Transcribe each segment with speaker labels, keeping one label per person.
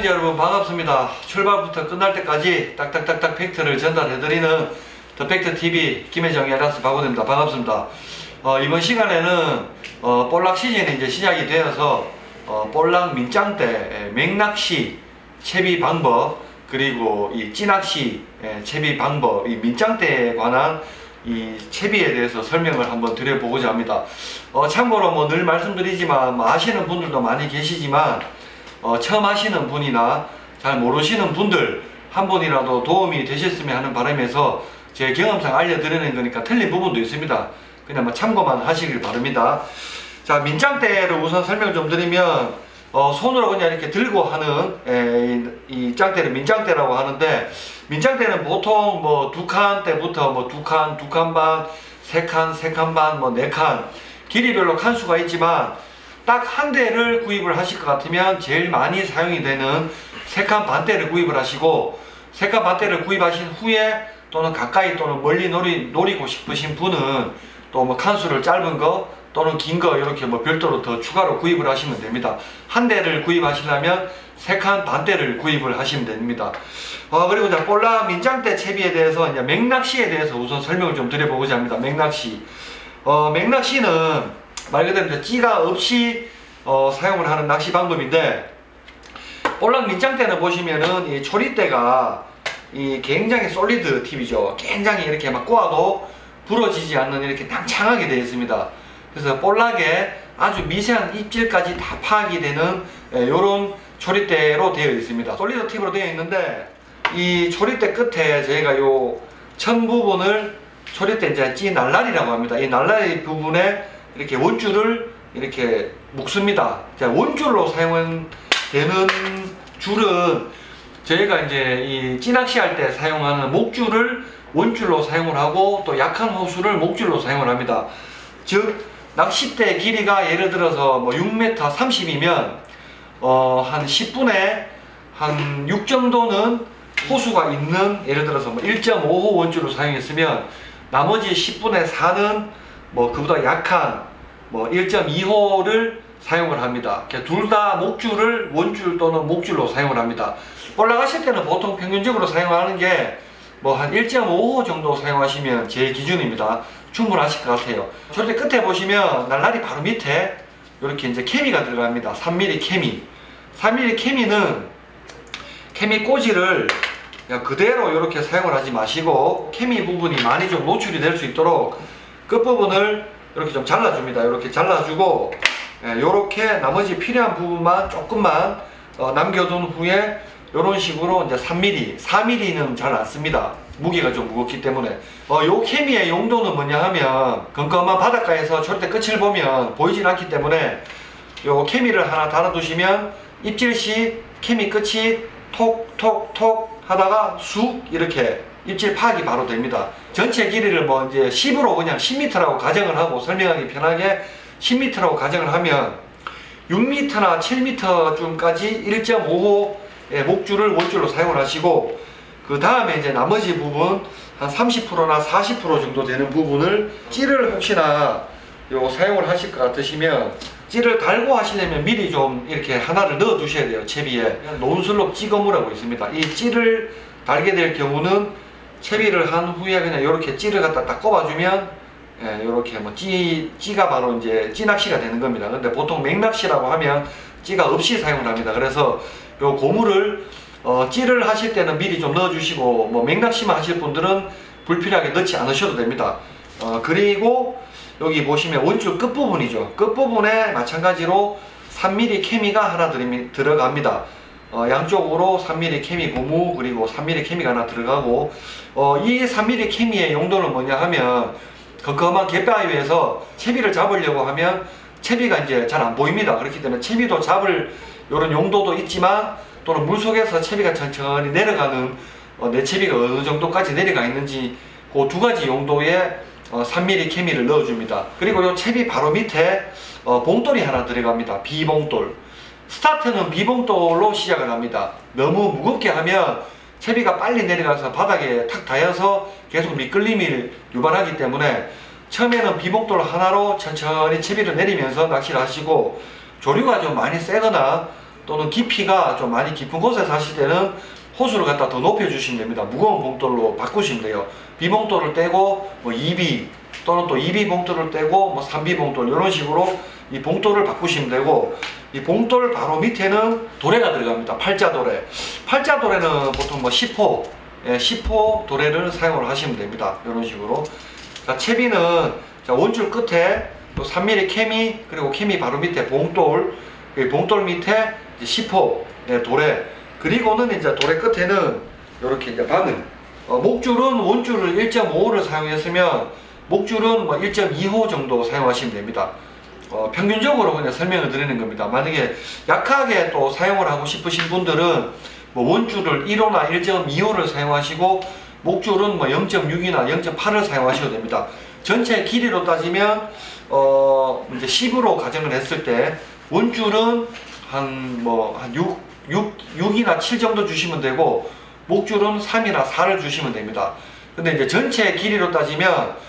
Speaker 1: 여러분 반갑습니다. 출발부터 끝날 때까지 딱딱딱딱 팩트를 전달해드리는 더 팩트TV 김혜정의 라스 박원입니다. 반갑습니다. 이번 시간에는 볼락 시즌이 이제 시작이 되어서 볼락 민짱대 맹낚시 채비 방법, 그리고 이 찌낚시 채비 방법, 이 민짱대에 관한 이 채비에 대해서 설명을 한번 드려보고자 합니다. 참고로 뭐 늘 말씀드리지만 아시는 분들도 많이 계시지만 처음 하시는 분이나 잘 모르시는 분들 한 분이라도 도움이 되셨으면 하는 바람에서 제 경험상 알려드리는 거니까 틀린 부분도 있습니다. 그냥 뭐 참고만 하시길 바랍니다. 자, 민짱대를 우선 설명 좀 드리면 손으로 그냥 이렇게 들고 하는 이 짱대를 민짱대라고 하는데, 민짱대는 보통 뭐 2칸대부터 뭐 2칸, 2칸 반, 3칸, 3칸 반, 뭐 4칸 길이별로 칸수가 있지만 딱 한 대를 구입을 하실 것 같으면 제일 많이 사용이 되는 3칸 반대를 구입을 하시고, 3칸 반대를 구입하신 후에 또는 가까이 또는 멀리 노리고 싶으신 분은 또 뭐 칸수를 짧은 거 또는 긴 거 이렇게 뭐 별도로 더 추가로 구입을 하시면 됩니다. 한 대를 구입하시려면 3칸 반대를 구입을 하시면 됩니다. 그리고 이제 볼락 민짱대 채비에 대해서 이제 맥낚시에 대해서 우선 설명을 좀 드려보고자 합니다. 맥낚시. 맥낚시는 말 그대로 찌가 없이 사용을 하는 낚시 방법인데, 볼락 민짱대는 보시면은 이 초리대가 이 굉장히 솔리드 팁이죠. 굉장히 이렇게 막 꼬아도 부러지지 않는 이렇게 낭창하게 되어 있습니다. 그래서 볼락에 아주 미세한 입질까지 다 파악이 되는 이런 초리대로 되어 있습니다. 솔리드 팁으로 되어 있는데, 이 초리대 끝에 저희가 요 천 부분을 초리대 이제 찌 날라리라고 합니다. 이 날라리 부분에 이렇게 원줄을 이렇게 묶습니다. 자, 원줄로 사용되는 줄은 저희가 이제 이 찌낚시 할 때 사용하는 목줄을 원줄로 사용을 하고, 또 약한 호수를 목줄로 사용을 합니다. 즉 낚싯대 길이가 예를 들어서 뭐 6m 30이면 한 10분에 한 6 정도는 호수가 있는, 예를 들어서 뭐 1.5호 원줄로 사용했으면 나머지 10분의 4는 뭐 그보다 약한 뭐 1.2호를 사용을 합니다. 둘 다 목줄을 원줄 또는 목줄로 사용을 합니다. 올라가실 때는 보통 평균적으로 사용하는 게 뭐 한 1.5호 정도 사용하시면 제 기준입니다. 충분하실 것 같아요. 저렇게 끝에 보시면 날라리 바로 밑에 이렇게 이제 케미가 들어갑니다. 3mm 케미. 3mm 케미는 케미 꽂이를 그냥 그대로 이렇게 사용을 하지 마시고, 케미 부분이 많이 좀 노출이 될 수 있도록 끝부분을 이렇게 좀 잘라줍니다. 이렇게 잘라주고, 이렇게 나머지 필요한 부분만 조금만 남겨둔 후에 이런 식으로 이제 3mm, 4mm는 잘 안 씁니다. 무게가 좀 무겁기 때문에. 요 케미의 용도는 뭐냐 하면, 껌껌한 바닷가에서 초리대 끝을 보면 보이진 않기 때문에 요 케미를 하나 달아두시면 입질 시 케미 끝이 톡톡톡 하다가 쑥 이렇게 입질 파악이 바로 됩니다. 전체 길이를 뭐 이제 10으로 그냥 10m라고 가정을 하고, 설명하기 편하게 10m라고 가정을 하면 6m나 7m쯤까지 1.5호 목줄을 원줄로 사용을 하시고, 그 다음에 이제 나머지 부분 한 30%나 40% 정도 되는 부분을 찌를 혹시나 사용을 하실 것 같으시면, 찌를 달고 하시려면 미리 좀 이렇게 하나를 넣어 두셔야 돼요. 채비에 노은슬롭 찌거무라고 있습니다. 이 찌를 달게 될 경우는 채비를 한 후에 그냥 이렇게 찌를 갖다 딱 꼽아주면 이렇게 뭐 찌가 바로 이제 찌낚시가 되는 겁니다. 근데 보통 맥낚시라고 하면 찌가 없이 사용을 합니다. 그래서 요 고무를 찌를 하실 때는 미리 좀 넣어주시고, 뭐 맥낚시만 하실 분들은 불필요하게 넣지 않으셔도 됩니다. 그리고 여기 보시면 원줄 끝부분이죠. 끝부분에 마찬가지로 3mm 케미가 하나 들어갑니다. 양쪽으로 3mm 케미 고무, 그리고 3mm 케미가 하나 들어가고, 이 3mm 케미의 용도는 뭐냐 하면, 껌껌한 갯바위에서 채비를 잡으려고 하면 채비가 이제 잘 안 보입니다. 그렇기 때문에 채비도 잡을 이런 용도도 있지만, 또는 물속에서 채비가 천천히 내려가는 내 채비가 어느 정도까지 내려가 있는지 그 두 가지 용도의 3mm 케미를 넣어줍니다. 그리고 이 채비 바로 밑에 봉돌이 하나 들어갑니다. 비봉돌. 스타트는 비봉돌로 시작을 합니다. 너무 무겁게 하면 채비가 빨리 내려가서 바닥에 탁 닿아서 계속 미끌림을 유발하기 때문에 처음에는 비봉돌 하나로 천천히 채비를 내리면서 낚시를 하시고, 조류가 좀 많이 세거나 또는 깊이가 좀 많이 깊은 곳에서 하실 때는 호수를 갖다 더 높여주시면 됩니다. 무거운 봉돌로 바꾸시면 돼요. B봉돌을 떼고 뭐 2B 또는 또 2B 봉돌을 떼고 뭐 3B 봉돌 이런 식으로 이 봉돌을 바꾸시면 되고, 이 봉돌 바로 밑에는 도래가 들어갑니다. 팔자도래. 팔자도래는 보통 뭐 10호, 10호 도래를 사용을 하시면 됩니다. 이런 식으로. 자, 채비는 자, 원줄 끝에 또 3mm 케미, 그리고 케미 바로 밑에 봉돌, 봉돌 밑에 이제 10호 도래, 그리고는 이제 도래 끝에는 이렇게 이제 바늘. 목줄은 원줄을 1.5호를 사용했으면 목줄은 뭐 1.2호 정도 사용하시면 됩니다. 평균적으로 그냥 설명을 드리는 겁니다. 만약에 약하게 또 사용을 하고 싶으신 분들은 뭐 원줄을 1호나 1.2호를 사용하시고 목줄은 뭐 0.6이나 0.8을 사용하셔도 됩니다. 전체 길이로 따지면 이제 10으로 가정을 했을 때 원줄은 한 6이나 7 정도 주시면 되고 목줄은 3이나 4를 주시면 됩니다. 근데 이제 전체 길이로 따지면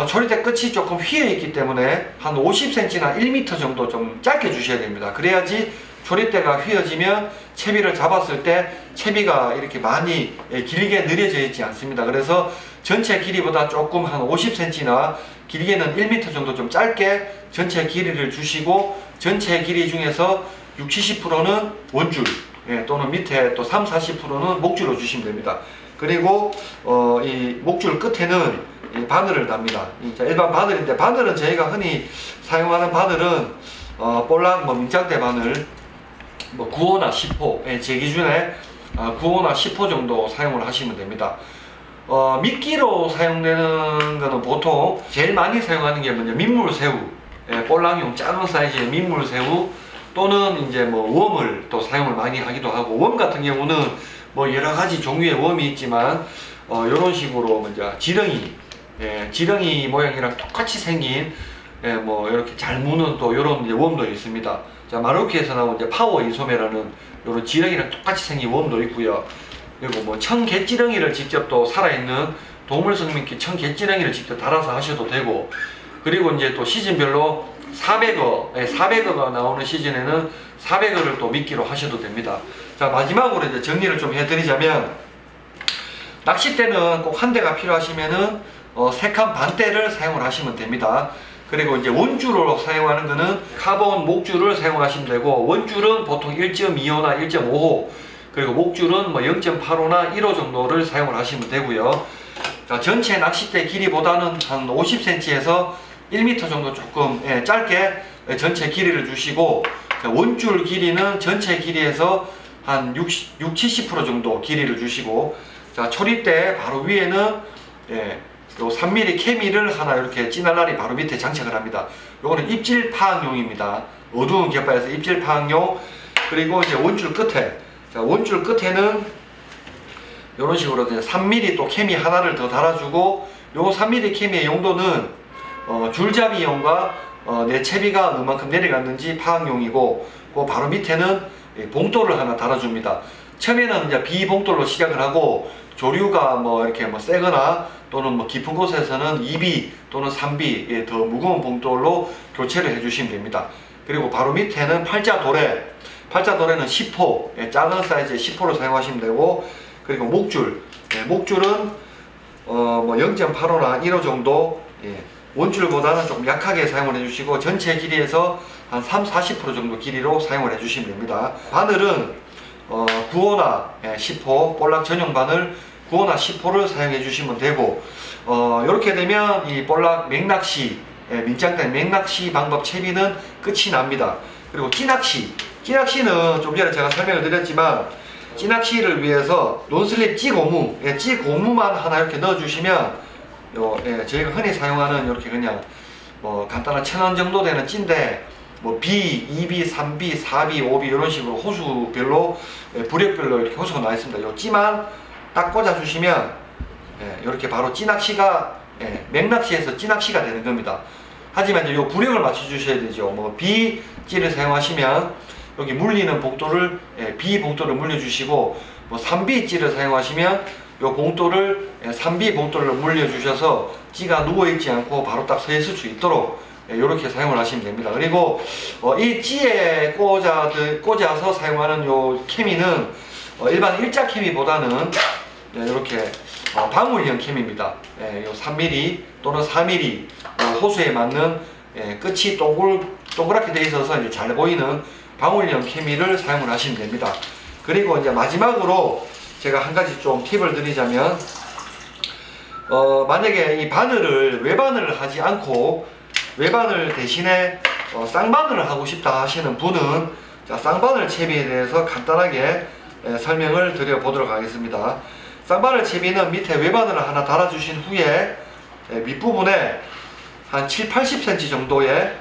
Speaker 1: 조리대 끝이 조금 휘어 있기 때문에 한 50cm나 1m 정도 좀 짧게 주셔야 됩니다. 그래야지 조리대가 휘어지면 채비를 잡았을 때 채비가 이렇게 많이 길게 늘어져 있지 않습니다. 그래서 전체 길이보다 조금 한 50cm나 길게는 1m 정도 좀 짧게 전체 길이를 주시고, 전체 길이 중에서 60~70%는 원줄, 또는 밑에 또 30~40%는 목줄로 주시면 됩니다. 그리고 이 목줄 끝에는 이 바늘을 답니다. 일반 바늘인데, 바늘은 저희가 흔히 사용하는 바늘은 볼락 민짝대 바늘 9호나 10호, 제 기준에 9호나 10호 정도 사용을 하시면 됩니다. 미끼로 사용되는 거는 보통 제일 많이 사용하는 게 뭐냐, 민물새우, 볼락용 작은 사이즈의 민물새우, 또는 이제 뭐 웜을 또 사용을 많이 하기도 하고, 웜 같은 경우는 뭐 여러 가지 종류의 웜이 있지만 이런 식으로 먼저 지렁이 모양이랑 똑같이 생긴 뭐 이렇게 잘 무는 또 이런 웜도 있습니다. 자, 마루키에서 나온 이제 파워 이소매라는 이런 지렁이랑 똑같이 생긴 웜도 있고요. 그리고 뭐 청개지렁이를 직접 또 살아있는 동물성미끼 청개지렁이를 직접 달아서 하셔도 되고, 그리고 이제 또 시즌별로 400어가 나오는 시즌에는 400어를 또 미끼로 하셔도 됩니다. 자, 마지막으로 이제 정리를 좀 해드리자면, 낚싯대는 꼭 한 대가 필요하시면은 3칸 반대를 사용을 하시면 됩니다. 그리고 이제 원줄로 사용하는 거는 카본 목줄을 사용하시면 되고, 원줄은 보통 1.25나 1.5호, 그리고 목줄은 뭐 0.85나 1호 정도를 사용을 하시면 되고요. 자, 전체 낚싯대 길이보다는 한 50cm에서 1m 정도 조금 짧게 전체 길이를 주시고, 원줄 길이는 전체 길이에서 한 70% 정도 길이를 주시고, 자, 초리대 바로 위에는 요 3mm 케미를 하나 이렇게 찌날라리 바로 밑에 장착을 합니다. 요거는 입질 파악용입니다. 어두운 갯바에서 입질 파악용. 그리고 이제 원줄 끝에, 자, 원줄 끝에는 이런 식으로 3mm 또 케미 하나를 더 달아주고, 요 3mm 케미의 용도는 줄잡이용과 내 채비가 얼마만큼 내려갔는지 파악용이고, 그 바로 밑에는 봉돌을 하나 달아줍니다. 처음에는 이제 B봉돌로 시작을 하고, 조류가 뭐 이렇게 뭐 세거나 또는 뭐 깊은 곳에서는 2B 또는 3B 더 무거운 봉돌로 교체를 해주시면 됩니다. 그리고 바로 밑에는 팔자도래, 팔자도래는 10호, 작은 사이즈의 10호를 사용하시면 되고, 그리고 목줄, 목줄은 뭐 0.85나 1호 정도, 원줄보다는 조금 약하게 사용을 해주시고, 전체 길이에서 한 30~40% 정도 길이로 사용을 해주시면 됩니다. 바늘은 9호나 10호, 볼락 전용 바늘 9호나 10호를 사용해 주시면 되고, 이렇게 되면 이 볼락 맥낚시, 민짱대 맥낚시 방법 채비는 끝이 납니다. 그리고 찌낚시는 좀 전에 제가 설명을 드렸지만, 찌낚시를 위해서 논슬립 찌고무, 찌고무만 하나 이렇게 넣어 주시면 저희가 흔히 사용하는 이렇게 그냥 뭐 간단한 1000원 정도 되는 찌인데, 뭐 B, 2B, 3B, 4B, 5B 이런 식으로 호수별로, 부력별로 이렇게 호수가 나와 있습니다. 요 찌만 딱 꽂아 주시면 이렇게 바로 찌낚시가, 맥낚시에서 찌낚시가 되는 겁니다. 하지만 이제 요 부력을 맞춰 주셔야 되죠. 뭐 B 찌를 사용하시면 여기 물리는 봉돌을 B 봉돌을 물려 주시고, 뭐 3B 찌를 사용하시면 요 봉돌을 3B 봉돌로 물려 주셔서 찌가 누워 있지 않고 바로 딱 서 있을 수 있도록 이렇게 사용을 하시면 됩니다. 그리고 이 찌에 꽂아서 사용하는 요 케미는 일반 일자 케미보다는 이렇게 방울형 케미입니다. 요 3mm 또는 4mm 호수에 맞는 끝이 동그랗게 되어 있어서 이제 잘 보이는 방울형 케미를 사용을 하시면 됩니다. 그리고 이제 마지막으로 제가 한 가지 좀 팁을 드리자면, 만약에 이 바늘을 외바늘을 하지 않고 외바늘 대신에 쌍바늘을 하고 싶다 하시는 분은, 자, 쌍바늘 채비에 대해서 간단하게 설명을 드려 보도록 하겠습니다. 쌍바늘 채비는 밑에 외바늘을 하나 달아 주신 후에 밑부분에 한 7-80cm 정도의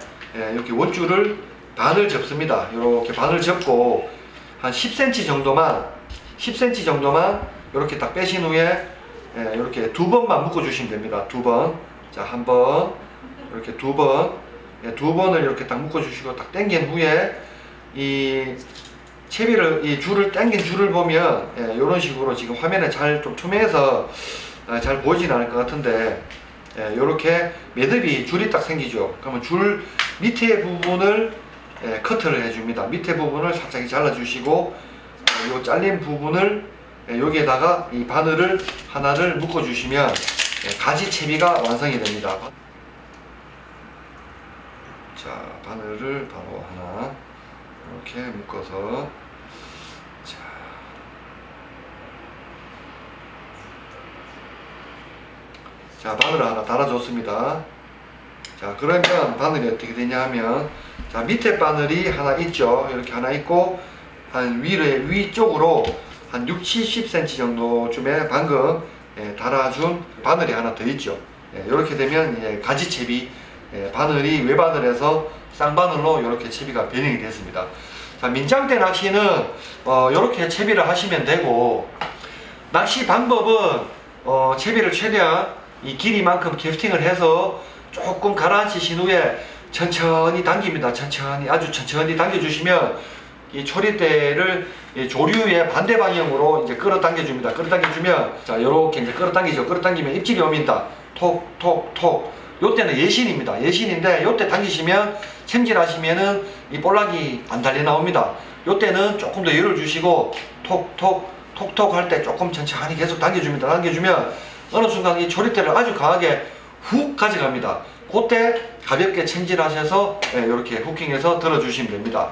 Speaker 1: 이렇게 원줄을 반을 접습니다. 이렇게 반을 접고 한 10cm 정도만 이렇게 딱 빼신 후에 이렇게 두 번만 묶어 주시면 됩니다. 두 번. 자, 한 번, 이렇게 두 번, 두 번을 이렇게 딱 묶어 주시고 딱 당긴 후에 이 채비를, 이 줄을 당긴 줄을 보면 이런 식으로 지금 화면에 좀 투명해서 잘 보이진 않을 것 같은데, 이렇게 매듭이 줄이 딱 생기죠. 그러면 줄 밑에 부분을 커트를 해줍니다. 밑에 부분을 살짝 잘라주시고, 이 잘린 부분을 여기에다가 이 바늘을 하나를 묶어주시면 가지 채비가 완성이 됩니다. 자, 바늘을 바로 하나 이렇게 묶어서, 자, 바늘을 하나 달아줬습니다. 자, 그러면 바늘이 어떻게 되냐 하면, 자, 밑에 바늘이 하나 있죠. 이렇게 하나 있고, 한 위쪽으로 한 60-70cm 정도쯤에 방금 달아준 바늘이 하나 더 있죠. 이렇게 되면 가지 채비, 바늘이 외바늘에서 쌍바늘로 이렇게 채비가 변형이 됐습니다. 자, 민장대 낚시는 이렇게 채비를 하시면 되고, 낚시 방법은 채비를 최대한 이 길이만큼 캐스팅을 해서 조금 가라앉히신 후에 천천히 당깁니다. 아주 천천히 당겨주시면 이 초리대를 조류의 반대 방향으로 이제 끌어당겨줍니다. 끌어당겨주면, 자, 요렇게 이제 끌어당기죠. 끌어당기면 입질이 옵니다. 톡, 톡, 톡. 요때는 예신입니다. 예신인데, 요때 당기시면, 챔질하시면은 이 볼락이 안 달려 나옵니다. 요때는 조금 더 열을 주시고, 톡, 톡, 톡, 톡 할 때 조금 천천히 계속 당겨줍니다. 당겨주면, 어느 순간 이 초리대를 아주 강하게 훅 가져갑니다. 그때 가볍게 챔질하셔서 이렇게 후킹해서 들어주시면 됩니다.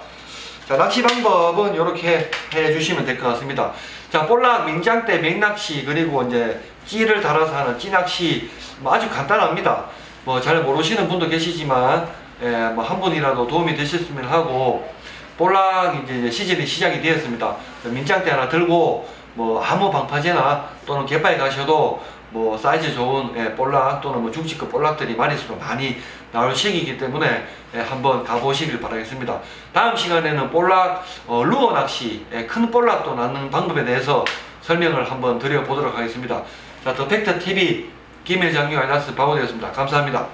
Speaker 1: 자, 낚시 방법은 이렇게 해주시면 될 것 같습니다. 자, 볼락, 민장대, 맹낚시, 그리고 이제 찌를 달아서 하는 찌낚시, 뭐 아주 간단합니다. 뭐 잘 모르시는 분도 계시지만, 뭐 한 분이라도 도움이 되셨으면 하고, 볼락 이제 시즌이 시작이 되었습니다. 민장대 하나 들고, 뭐 아무 방파제나 또는 갯바위 가셔도 뭐 사이즈 좋은 볼락 또는 뭐 중치급 볼락들이 마리수로 많이 나올 시기이기 때문에 한번 가보시길 바라겠습니다. 다음 시간에는 볼락 루어 낚시, 큰 볼락도 낳는 방법에 대해서 설명을 한번 드려보도록 하겠습니다. 자, 더팩터TV 김일장류 아이다스 바보 되었습니다. 감사합니다.